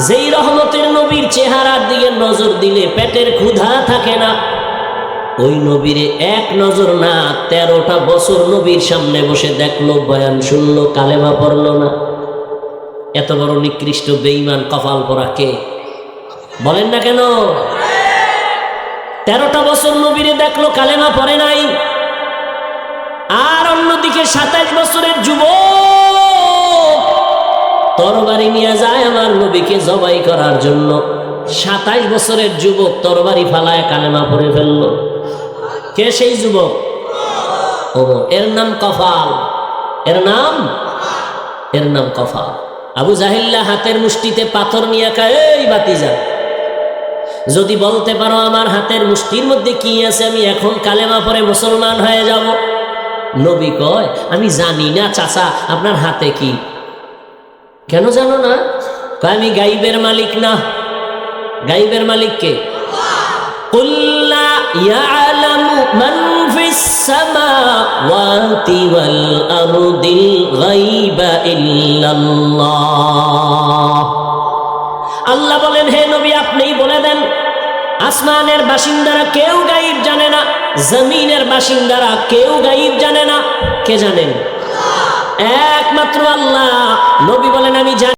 যেই রহমতের নবীর চেহারার দিকে নজর দিলে পেটের ক্ষুধা থাকে না, ওই নবীরে এক নজর না 13টা বছর নবীর সামনে বসে দেখলো, বয়ান শুনলো, কালেমা পড়লো না। এত বড় নিকৃষ্ট বেঈমান কপাল পরা কে? বলেন না কেন? 13টা বছর নবীরে দেখলো, কালেমা পড়ে নাই। আর অন্যদিকে 27 বছরের যুবক তরবারি নিয়ে যায় আমার নবীকে জবাই করার জন্য। 27 বছরের যুবক তরবারি ফালায় কালেমা পড়ে ফেললো। কে সেই যুবক? ওমর। এর নাম কফাল, এর নাম কফাল। আবু জাহিল্লা হাতের মুষ্টিতে পাথর নিয়ে কায়, এই বাতিজা, যদি বলতে পারো আমার হাতের মুষ্টির মধ্যে কি আছে, আমি এখন কালেমা পড়ে মুসলমান হয়ে যাব। নবী কয়, আমি জানি না চাচা আপনার হাতে কি। কেন জানো না? কয়, আমি গাইবের মালিক না। গাইবের মালিক কে? কুল লা ইয়ালামু মান ফিস সামাওয়াতি ওয়াল আরদিল গায়বা ইল্লাল্লাহ। আল্লাহ বলেন, হে নবী আপনিই বলে দেন, আসমানের বাসিন্দারা কেউ গায়ব জানে না, জমিনের বাসিন্দারা কেউ গায়ব জানে না। কে জানেন? একমাত্র আল্লাহ। নবী বলেন, আমি জানি।